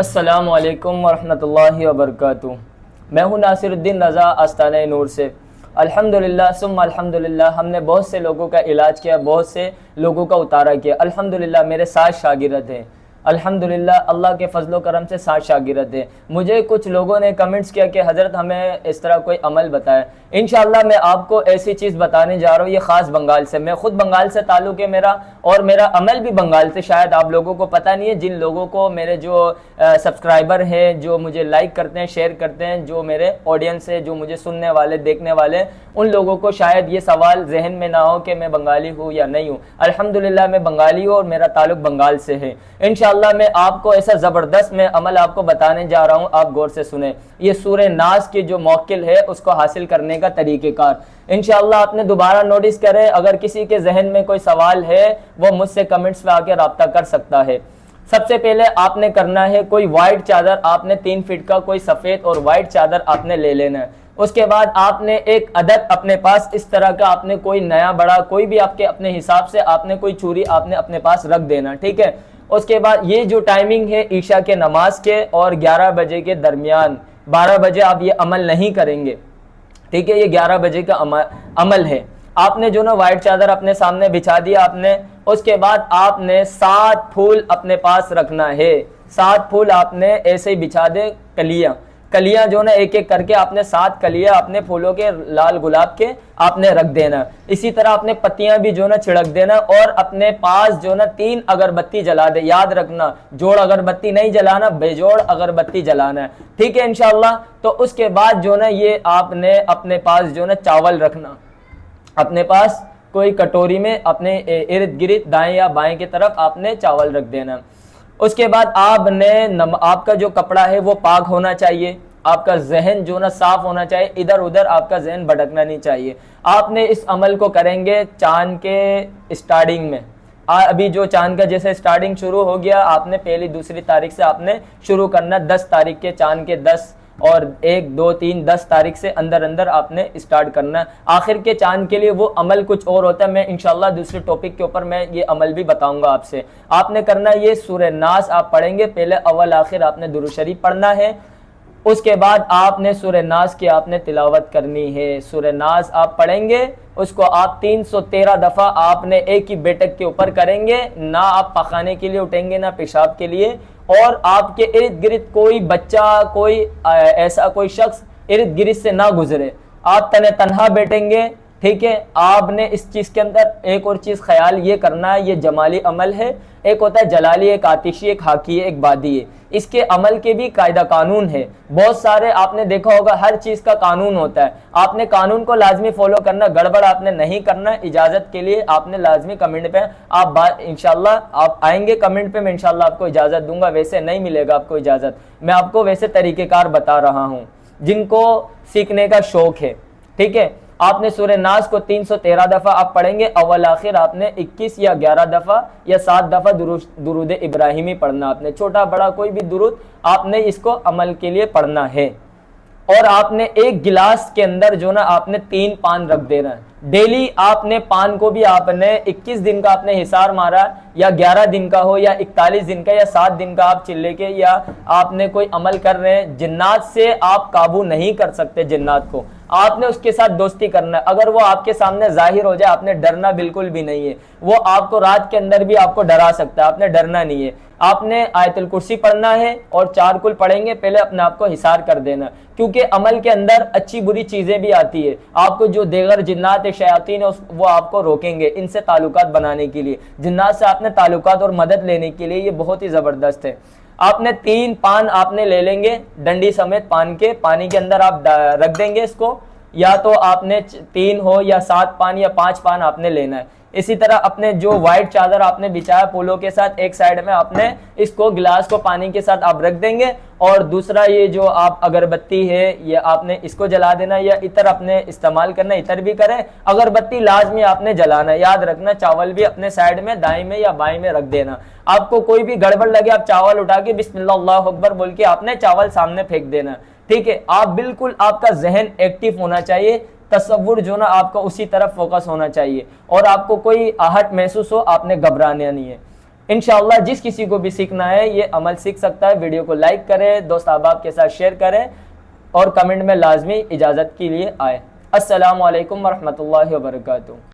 अस्सलामु अलैकुम वरहमतुल्लाहि वबरकातुहू। मैं हूँ नासिरुद्दीन रज़ा आस्ताना नूर से। अल्हम्दुलिल्लाह सुम्मा अल्हम्दुलिल्लाह, हमने बहुत से लोगों का इलाज किया, बहुत से लोगों का उतारा किया। अल्हम्दुलिल्लाह मेरे 7 शागिर्द हैं। अल्हम्दुलिल्लाह अल्लाह के फजलो करम से 7 शागिर्द हैं। मुझे कुछ लोगों ने कमेंट्स किया कि हज़रत हमें इस तरह कोई अमल बताए। इंशाअल्लाह मैं आपको ऐसी चीज़ बताने जा रहा हूँ। ये ख़ास बंगाल से, मैं ख़ुद बंगाल से ताल्लुक़ है मेरा, और मेरा अमल भी बंगाल से। शायद आप लोगों को पता नहीं है, जिन लोगों को मेरे जो सब्सक्राइबर हैं, जो मुझे लाइक करते हैं, शेयर करते हैं, जो मेरे ऑडियंस है, जो मुझे सुनने वाले देखने वाले, उन लोगों को शायद ये सवाल जहन में ना हो कि मैं बंगाली हूँ या नहीं हूँ। अल्हम्दुलिल्लाह मैं बंगाली हूँ और मेरा ताल्लुक़ बंगाल से है। इंशाअल्लाह मैं आपको ऐसा ज़बरदस्त मैं अमल आपको बताने जा रहा हूँ, आप गौर से सुने। ये सूरह नास की जो मौकिल है उसको हासिल करने का तरीक़ेकार इंशाअल्लाह आपने दोबारा नोटिस करें। अगर किसी के जहन में कोई सवाल है वो मुझसे कमेंट्स में आकर रब्ता कर सकता है। सबसे पहले आपने करना है, कोई वाइट चादर आपने 3 फीट का कोई सफ़ेद और वाइट चादर आपने ले लेना है। उसके बाद आपने एक अदद अपने पास इस तरह का, आपने कोई नया बड़ा कोई भी आपके अपने हिसाब से आपने कोई चूरी आपने अपने पास रख देना, ठीक है। उसके बाद ये जो टाइमिंग है ईशा के नमाज के और 11 बजे के दरमियान, 12 बजे आप ये अमल नहीं करेंगे, ठीक है। ये 11 बजे का अमल है। आपने जो ना वाइट चादर अपने सामने बिछा दिया आपने, उसके बाद आपने 7 फूल अपने पास रखना है। 7 फूल आपने ऐसे ही बिछा दे, कलियां जो ना एक एक करके आपने 7 कलियां अपने फूलों के लाल गुलाब के आपने रख देना। इसी तरह अपने पत्तियां भी जो ना छिड़क देना और अपने पास जो ना 3 अगरबत्ती जला दे। याद रखना, जोड़ अगरबत्ती नहीं जलाना, बेजोड़ अगरबत्ती जलाना है, ठीक है इंशाअल्लाह। तो उसके बाद जो ना ये आपने अपने पास जो ना चावल रखना, अपने पास कोई कटोरी में अपने इर्द गिर्द दाएं या बाएं की तरफ आपने चावल रख देना। उसके बाद आपने आपका जो कपड़ा है वो पाक होना चाहिए, आपका जहन जो ना साफ होना चाहिए, इधर उधर आपका जहन भटकना नहीं चाहिए। आपने इस अमल को करेंगे चांद के स्टार्टिंग में। अभी जो चांद का जैसे स्टार्टिंग शुरू हो गया, आपने पहली दूसरी तारीख से आपने शुरू करना। 10 तारीख के चांद के 10 और 1 2 3 10 तारीख से अंदर अंदर आपने स्टार्ट करना। आखिर के चांद के लिए वो अमल कुछ और होता है, मैं इंशाल्लाह दूसरे टॉपिक के ऊपर मैं ये अमल भी बताऊंगा आपसे। आपने करना ये सूरह नास आप पढ़ेंगे, पहले अव्वल आखिर आपने दुरूद शरीफ पढ़ना है। उसके बाद आपने सूरह नास की आपने तिलावत करनी है। सूरह नास आप पढ़ेंगे, उसको आप 313 दफ़ा आपने एक ही बैठक के ऊपर करेंगे। ना आप पखाने के लिए उठेंगे ना पेशाब के लिए, और आपके इर्द गिर्द कोई बच्चा, कोई ऐसा कोई शख्स इर्द गिर्द से ना गुजरे। आप तने तनहा बैठेंगे, ठीक है। आपने इस चीज़ के अंदर एक और चीज़ ख्याल ये करना है, ये जमाली अमल है। एक होता है जलाली, एक आतिशी, एक हाकी, एक बादी है। इसके अमल के भी कायदा कानून है बहुत सारे। आपने देखा होगा हर चीज़ का कानून होता है, आपने कानून को लाजमी फॉलो करना, गड़बड़ आपने नहीं करना। इजाज़त के लिए आपने लाजमी कमेंट पे आप इंशाल्लाह आप आएंगे कमेंट पे, मैं इंशाल्लाह आपको इजाज़त दूंगा। वैसे नहीं मिलेगा आपको इजाज़त, मैं आपको वैसे तरीक़ेकार बता रहा हूँ जिनको सीखने का शौक़ है, ठीक है। आपने सूरह नास को 313 दफ़ा आप पढ़ेंगे। अव्वल आखिर आपने 21 या 11 दफ़ा या 7 दफ़ा दुरूद इब्राहिमी पढ़ना। आपने छोटा बड़ा कोई भी दुरूद आपने इसको अमल के लिए पढ़ना है। और आपने एक गिलास के अंदर जो ना आपने 3 पान रख देना है। डेली आपने पान को भी आपने 21 दिन का आपने हिसार मारा, या 11 दिन का हो या 41 दिन का या 7 दिन का आप चिल्ले के, या आपने कोई अमल कर रहे हैं। जिन्नात से आप काबू नहीं कर सकते, जिन्नात को आपने उसके साथ दोस्ती करना है। अगर वो आपके सामने जाहिर हो जाए, आपने डरना बिल्कुल भी नहीं है। वो आपको रात के अंदर भी आपको डरा सकता है, आपने डरना नहीं है। आपने आयतुल कुर्सी पढ़ना है और 4 कुल पढ़ेंगे, पहले अपने आप को हिसार कर देना, क्योंकि अमल के अंदर अच्छी बुरी चीज़ें भी आती है। आपको जो देगर जिन्नात शयातीन है वो आपको रोकेंगे इनसे ताल्लुकात बनाने के लिए। जिन्नात से आपने ताल्लुकात और मदद लेने के लिए ये बहुत ही ज़बरदस्त है। आपने 3 पान आपने ले लेंगे, डंडी समेत पान के, पानी के अंदर आप रख देंगे इसको। या तो आपने 3 हो या 7 पान या 5 पान आपने लेना है। इसी तरह अपने जो वाइट चादर आपने बिछाया फूलों के साथ, एक साइड में आपने इसको गिलास को पानी के साथ आप रख देंगे। और दूसरा ये जो आप अगरबत्ती है ये आपने इसको जला देना, या इतर अपने इस्तेमाल करना, इतर भी करें। अगरबत्ती लाजमी आपने जलाना, याद रखना। चावल भी अपने साइड में दाएं में या बाएं में रख देना। आपको कोई भी गड़बड़ लगे, आप चावल उठा के बिस्मिल्लाह अल्लाहु अकबर बोल के आपने चावल सामने फेंक देना, ठीक है। आप बिल्कुल, आपका जहन एक्टिव होना चाहिए, तसव्वुर जो ना आपका उसी तरफ फोकस होना चाहिए, और आपको कोई आहट महसूस हो आपने घबराना नहीं है। इंशाअल्लाह जिस किसी को भी सीखना है ये अमल सीख सकता है। वीडियो को लाइक करें, दोस्त अहबाब के साथ शेयर करें और कमेंट में लाजमी इजाज़त के लिए आए। अस्सलामु अलैकुम वरहमतुल्लाहि वबरकातुहू।